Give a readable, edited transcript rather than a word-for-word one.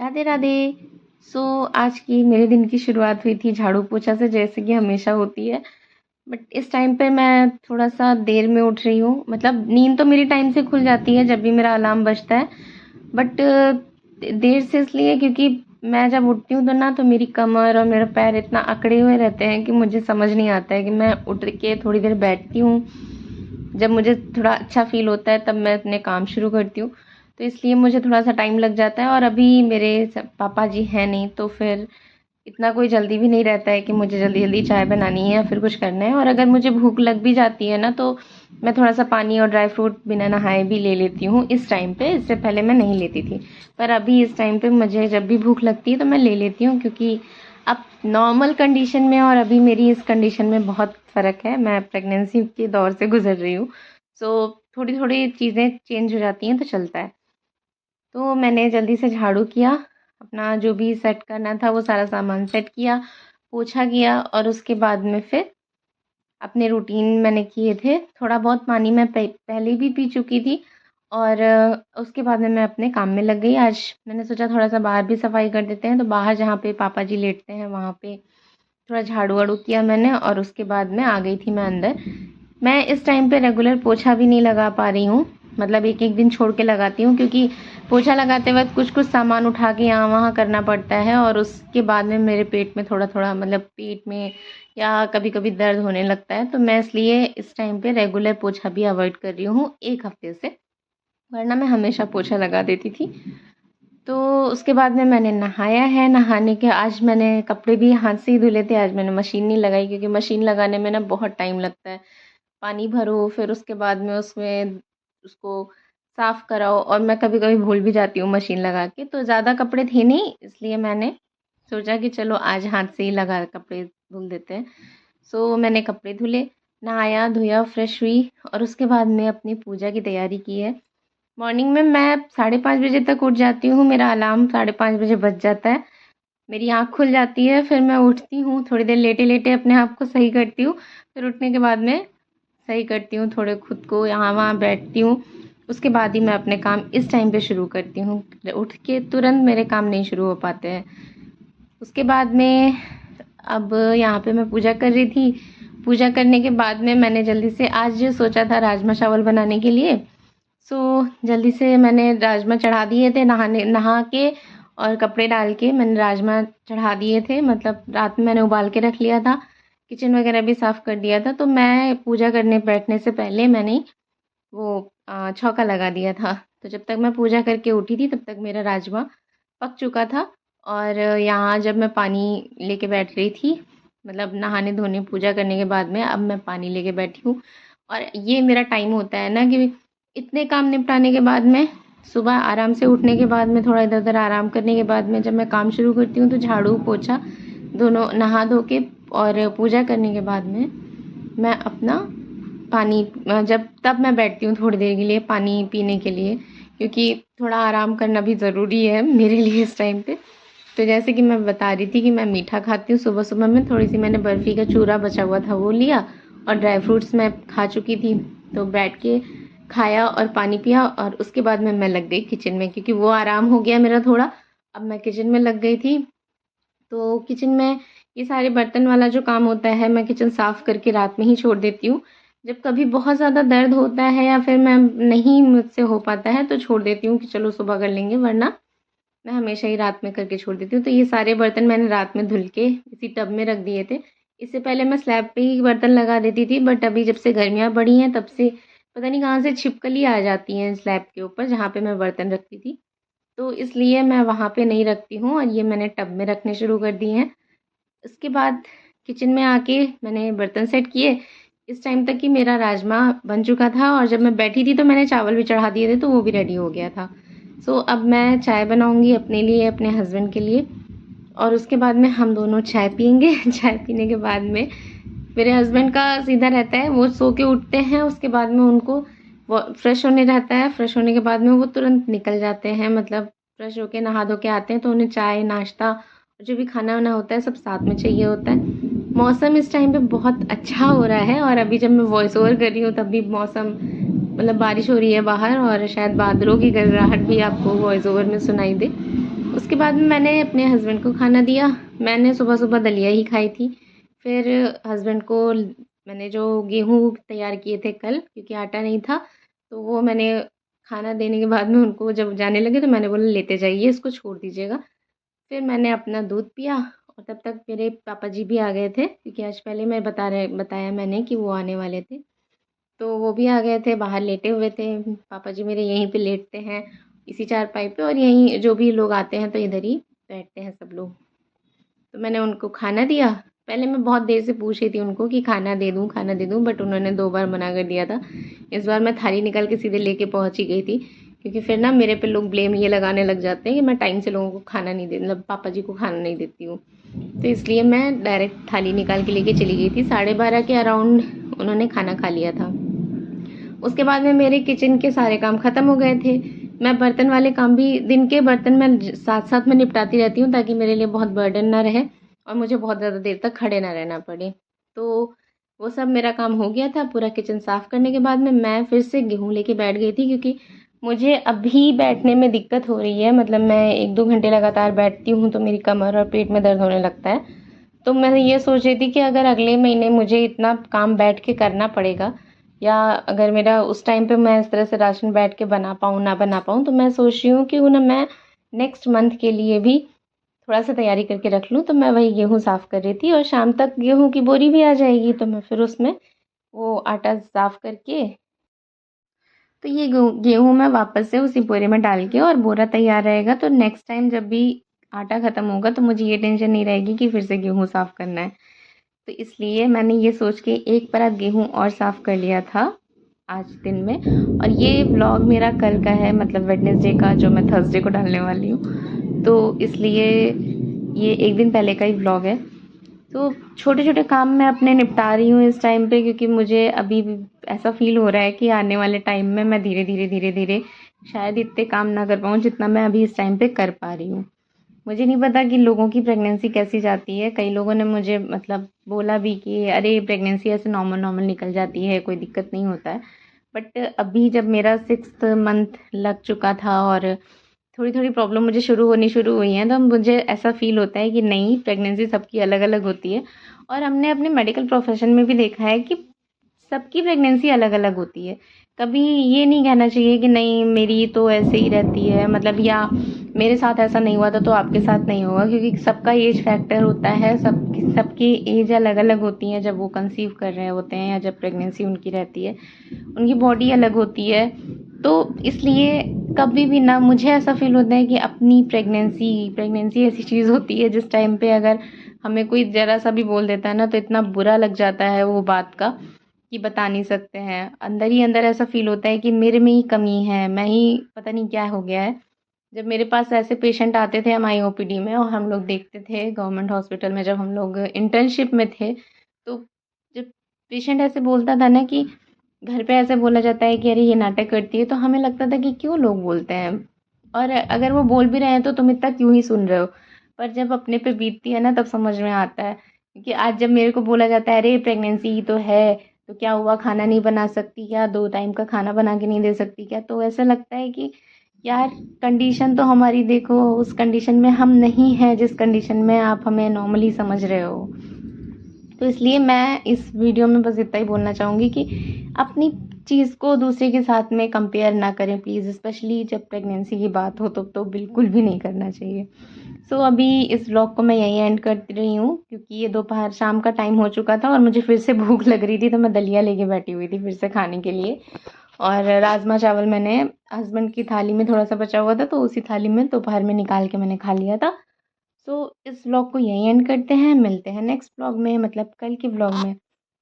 राधे राधे। आज की मेरे दिन की शुरुआत हुई थी झाड़ू पोछा से, जैसे कि हमेशा होती है। बट इस टाइम पे मैं थोड़ा सा देर में उठ रही हूँ। मतलब नींद तो मेरी टाइम से खुल जाती है जब भी मेरा अलार्म बजता है। बट देर से इसलिए क्योंकि मैं जब उठती हूँ तो ना तो मेरी कमर और मेरा पैर इतना अकड़े हुए रहते हैं कि मुझे समझ नहीं आता है कि मैं उठ के थोड़ी देर बैठती हूँ। जब मुझे थोड़ा अच्छा फ़ील होता है तब मैं अपने काम शुरू करती हूँ। तो इसलिए मुझे थोड़ा-सा टाइम लग जाता है, और अभी मेरे पापा जी हैं नहीं, तो फिर इतना कोई जल्दी भी नहीं रहता है कि मुझे जल्दी-जल्दी चाय बनानी है या फिर कुछ करना है। और अगर मुझे भूख लग भी जाती है ना, तो मैं थोड़ा-सा पानी और ड्राई फ्रूट बिना नहाए भी ले लेती हूँ इस टाइम पे। इससे पहले मैं नहीं लेती थी। पर अभी इस टाइम पे मुझे जब भी भूख लगती है तो मैं ले लेती हूँ, क्योंकि अब नॉर्मल कंडीशन में और अभी मेरी इस कंडीशन में बहुत फ़र्क है। मैं प्रेगनेंसी के दौर से गुज़र रही हूँ। थोड़ी-थोड़ी चीज़ें चेंज हो जाती हैं तो चलता है। तो मैंने जल्दी से झाड़ू किया, अपना जो भी सेट करना था वो सारा सामान सेट किया, पोछा किया, और उसके बाद में फिर अपने रूटीन मैंने किए थे। थोड़ा बहुत पानी मैं पहले भी पी चुकी थी, और उसके बाद में मैं अपने काम में लग गई। आज मैंने सोचा थोड़ा-सा बाहर भी सफाई कर देते हैं, तो बाहर जहाँ पे पापा जी लेटते हैं वहाँ पे थोड़ा झाड़ू-वाड़ू किया मैंने, और उसके बाद में आ गई थी मैं अंदर। मैं इस टाइम पे रेगुलर पोछा भी नहीं लगा पा रही हूँ। मतलब एक-एक दिन छोड़ के लगाती हूँ, क्योंकि पोछा लगाते वक़्त कुछ-कुछ सामान उठा के यहाँ-वहाँ करना पड़ता है, और उसके बाद में मेरे पेट में थोड़ा-थोड़ा, मतलब पेट में या कभी-कभी दर्द होने लगता है। तो मैं इसलिए इस टाइम पे रेगुलर पोछा भी अवॉइड कर रही हूँ 1 हफ़्ते से, वरना मैं हमेशा पोछा लगा देती थी। तो उसके बाद में मैंने नहाया है। नहाने के आज मैंने कपड़े भी हाथ से ही धुले थे। आज मैंने मशीन नहीं लगाई, क्योंकि मशीन लगाने में ना बहुत टाइम लगता है। पानी भरो, फिर उसके बाद में उसमें उसको साफ़ कराओ, और मैं कभी-कभी भूल भी जाती हूँ मशीन लगा के। तो ज़्यादा कपड़े थे नहीं, इसलिए मैंने सोचा कि चलो आज हाथ से ही लगा कपड़े धुल देते हैं। मैंने कपड़े धुले, नहाया, धोया, फ्रेश हुई, और उसके बाद में अपनी पूजा की तैयारी की है। मॉर्निंग में मैं 5:30 बजे तक उठ जाती हूँ। मेरा अलार्म 5:30 बजे बज जाता है। मेरी आँख खुल जाती है, फिर मैं उठती हूँ, थोड़ी देर लेटे-लेटे अपने आप को सही करती हूँ। फिर उठने के बाद में सही करती हूँ, थोड़े खुद को यहाँ-वहाँ बैठती हूँ। उसके बाद ही मैं अपने काम इस टाइम पे शुरू करती हूँ। उठ के तुरंत मेरे काम नहीं शुरू हो पाते हैं। उसके बाद में अब यहाँ पे मैं पूजा कर रही थी। पूजा करने के बाद में मैंने जल्दी से आज सोचा था राजमा चावल बनाने के लिए। जल्दी से मैंने राजमा चढ़ा दिए थे, नहा के और कपड़े डाल के मैंने राजमा चढ़ा दिए थे। मतलब रात में मैंने उबाल के रख लिया था, किचन वगैरह भी साफ़ कर दिया था। तो मैं पूजा करने बैठने से पहले मैंने वो छौंका लगा दिया था। तो जब तक मैं पूजा करके उठी थी तब तक मेरा राजमा पक चुका था। और यहाँ जब मैं पानी लेके बैठ रही थी, मतलब नहाने धोने पूजा करने के बाद में अब मैं पानी लेके बैठी हूँ। और ये मेरा टाइम होता है ना कि इतने काम निपटाने के बाद में सुबह आराम से उठने के बाद में थोड़ा इधर-उधर आराम करने के बाद में जब मैं काम शुरू करती हूँ, तो झाड़ू पोछा दोनों नहा धो के और पूजा करने के बाद में मैं अपना पानी जब तब मैं बैठती हूँ थोड़ी देर के लिए पानी पीने के लिए, क्योंकि थोड़ा आराम करना भी ज़रूरी है मेरे लिए इस टाइम पे। तो जैसे कि मैं बता रही थी कि मैं मीठा खाती हूँ, सुबह-सुबह में थोड़ी-सी मैंने बर्फ़ी का चूरा बचा हुआ था वो लिया, और ड्राई फ्रूट्स मैं खा चुकी थी। तो बैठ के खाया और पानी पिया, और उसके बाद में मैं लग गई किचन में, क्योंकि वो आराम हो गया मेरा थोड़ा। अब मैं किचन में लग गई थी। तो किचन में ये सारे बर्तन वाला जो काम होता है, मैं किचन साफ़ करके रात में ही छोड़ देती हूँ। जब कभी बहुत ज़्यादा दर्द होता है या फिर मैं नहीं मुझसे हो पाता है तो छोड़ देती हूँ कि चलो सुबह कर लेंगे, वरना मैं हमेशा ही रात में करके छोड़ देती हूँ। तो ये सारे बर्तन मैंने रात में धुल के इसी टब में रख दिए थे। इससे पहले मैं स्लैब पे ही बर्तन लगा देती थी, बट अभी जब से गर्मियाँ बढ़ी हैं तब से पता नहीं कहाँ से छिपकली आ जाती हैं स्लैब के ऊपर जहाँ पे मैं बर्तन रखती थी। तो इसलिए मैं वहाँ पे नहीं रखती हूँ, और ये मैंने टब में रखने शुरू कर दिए हैं। उसके बाद किचन में आके मैंने बर्तन सेट किए। इस टाइम तक कि मेरा राजमा बन चुका था, और जब मैं बैठी थी तो मैंने चावल भी चढ़ा दिए थे, तो वो भी रेडी हो गया था। अब मैं चाय बनाऊँगी अपने लिए, अपने हस्बैंड के लिए, और उसके बाद में हम दोनों चाय पिएँगे। चाय पीने के बाद में मेरे हस्बैंड का सीधा रहता है, वो सो के उठते हैं, उसके बाद में उनको वो फ्रेश होने रहता है। फ्रेश होने के बाद में वो तुरंत निकल जाते हैं, मतलब फ्रेश होके नहा धो के आते हैं, तो उन्हें चाय, नाश्ता, जो भी खाना-वाना होता है सब साथ में चाहिए होता है। मौसम इस टाइम पे बहुत अच्छा हो रहा है, और अभी जब मैं वॉइस ओवर कर रही हूँ तब भी मौसम, मतलब बारिश हो रही है बाहर, और शायद बादलों की गड़गड़ाहट भी आपको वॉइस ओवर में सुनाई दे। उसके बाद में मैंने अपने हस्बैंड को खाना दिया। मैंने सुबह-सुबह दलिया ही खाई थी। फिर हस्बैंड को मैंने जो गेहूँ तैयार किए थे कल, क्योंकि आटा नहीं था, तो वो मैंने खाना देने के बाद में उनको जब जाने लगे तो मैंने बोला लेते जाइए, इसको छोड़ दीजिएगा। फिर मैंने अपना दूध पिया और तब तक मेरे पापा जी भी आ गए थे, क्योंकि आज पहले मैं बताया मैंने कि वो आने वाले थे। तो वो भी आ गए थे, बाहर लेटे हुए थे। पापा जी मेरे यहीं पे लेटते हैं, इसी चारपाई पे, और यहीं जो भी लोग आते हैं तो इधर ही बैठते हैं सब लोग। तो मैंने उनको खाना दिया। पहले मैं बहुत देर से पूछ रही थी उनको कि खाना दे दूँ, बट उन्होंने 2 बार मना कर दिया था। इस बार मैं थाली निकाल के सीधे लेके पहुँच ही गई थी, क्योंकि फिर ना मेरे पे लोग ब्लेम ये लगाने लग जाते हैं कि मैं टाइम से लोगों को खाना नहीं दे मतलब पापा जी को खाना नहीं देती हूँ। तो इसलिए मैं डायरेक्ट थाली निकाल के लेके चली गई थी। 12:30 के अराउंड उन्होंने खाना खा लिया था। उसके बाद में मेरे किचन के सारे काम ख़त्म हो गए थे। मैं बर्तन वाले काम भी, दिन के बर्तन मैं साथ-साथ में निपटाती रहती हूँ, ताकि मेरे लिए बहुत बर्डन ना रहे और मुझे बहुत ज़्यादा देर तक खड़े ना रहना पड़े। तो वो सब मेरा काम हो गया था। पूरा किचन साफ़ करने के बाद में मैं फिर से गेहूँ लेके बैठ गई थी, क्योंकि मुझे अभी बैठने में दिक्कत हो रही है। मतलब मैं 1-2 घंटे लगातार बैठती हूँ तो मेरी कमर और पेट में दर्द होने लगता है। तो मैं ये सोच रही थी कि अगर अगले महीने मुझे इतना काम बैठ के करना पड़ेगा, या अगर मेरा उस टाइम पे मैं इस तरह से राशन बैठ के बना पाऊँ ना बना पाऊँ, तो मैं सोच रही हूँ कि ना मैं नेक्स्ट मंथ के लिए भी थोड़ा सा तैयारी करके रख लूँ। तो मैं वही गेहूँ साफ़ कर रही थी और शाम तक गेहूँ की बोरी भी आ जाएगी, तो मैं फिर उसमें वो आटा साफ़ करके, तो ये गेहूँ मैं वापस से उसी बोरे में डाल के, और बोरा तैयार रहेगा, तो नेक्स्ट टाइम जब भी आटा ख़त्म होगा तो मुझे ये टेंशन नहीं रहेगी कि फिर से गेहूँ साफ़ करना है। तो इसलिए मैंने ये सोच के एक परात गेहूँ और साफ़ कर लिया था आज दिन में। और ये व्लॉग मेरा कल का है, मतलब वेडनेसडे का, जो मैं थर्सडे को डालने वाली हूँ। तो इसलिए ये एक दिन पहले का ही व्लॉग है। तो छोटे-छोटे काम मैं अपने निपटा रही हूँ इस टाइम पे, क्योंकि मुझे अभी भी ऐसा फ़ील हो रहा है कि आने वाले टाइम में मैं धीरे-धीरे शायद इतने काम ना कर पाऊँ जितना मैं अभी इस टाइम पे कर पा रही हूँ। मुझे नहीं पता कि लोगों की प्रेगनेंसी कैसी जाती है। कई लोगों ने मुझे मतलब बोला भी कि अरे प्रेगनेंसी ऐसे नॉर्मल निकल जाती है, कोई दिक्कत नहीं होता है। बट अभी जब मेरा 6th मंथ लग चुका था और थोड़ी-थोड़ी प्रॉब्लम मुझे शुरू हुई हैं, तो मुझे ऐसा फ़ील होता है कि नहीं, प्रेगनेंसी सबकी अलग-अलग होती है। और हमने अपने मेडिकल प्रोफ़ेशन में भी देखा है कि सबकी प्रेगनेंसी अलग-अलग होती है। कभी ये नहीं कहना चाहिए कि नहीं मेरी तो ऐसे ही रहती है, मतलब, या मेरे साथ ऐसा नहीं हुआ था तो आपके साथ नहीं होगा, क्योंकि सबका एज फैक्टर होता है, सबकी एज अलग-अलग होती है जब वो कंसीव कर रहे होते हैं या जब प्रेगनेंसी उनकी रहती है। उनकी बॉडी अलग होती है। तो इसलिए कभी भी ना मुझे ऐसा फ़ील होता है कि अपनी प्रेगनेंसी ऐसी चीज़ होती है जिस टाइम पे अगर हमें कोई ज़रा-सा भी बोल देता है ना, तो इतना बुरा लग जाता है वो बात का कि बता नहीं सकते हैं। अंदर ही अंदर ऐसा फ़ील होता है कि मेरे में ही कमी है, मैं ही पता नहीं क्या हो गया है। जब मेरे पास ऐसे पेशेंट आते थे हमारी ओपीडी में और हम लोग देखते थे गवर्नमेंट हॉस्पिटल में, जब हम लोग इंटर्नशिप में थे, तो जब पेशेंट ऐसे बोलता था ना कि घर पे ऐसे बोला जाता है कि अरे ये नाटक करती है, तो हमें लगता था कि क्यों लोग बोलते हैं, और अगर वो बोल भी रहे हैं तो तुम इतना क्यों ही सुन रहे हो। पर जब अपने पे बीतती है ना तब समझ में आता है। क्योंकि आज जब मेरे को बोला जाता है अरे प्रेगनेंसी ही तो है, तो क्या हुआ, खाना नहीं बना सकती क्या, 2 टाइम का खाना बना के नहीं दे सकती क्या, तो ऐसा लगता है कि यार कंडीशन तो हमारी देखो, उस कंडीशन में हम नहीं हैं जिस कंडीशन में आप हमें नॉर्मली समझ रहे हो। तो इसलिए मैं इस वीडियो में बस इतना ही बोलना चाहूँगी कि अपनी चीज़ को दूसरे के साथ में कंपेयर ना करें प्लीज़, स्पेशली जब प्रेगनेंसी की बात हो तो बिल्कुल भी नहीं करना चाहिए। सो अभी इस व्लॉग को मैं यहीं एंड कर रही हूँ, क्योंकि ये दोपहर शाम का टाइम हो चुका था और मुझे फिर से भूख लग रही थी, तो मैं दलिया लेके बैठी हुई थी फिर से खाने के लिए। और राजमा चावल मैंने हस्बैंड की थाली में थोड़ा सा बचा हुआ था, तो उसी थाली में दोपहर में निकाल के मैंने खा लिया था। सो इस व्लॉग को यहीं एंड करते हैं, मिलते हैं नेक्स्ट व्लॉग में, मतलब कल के व्लॉग में।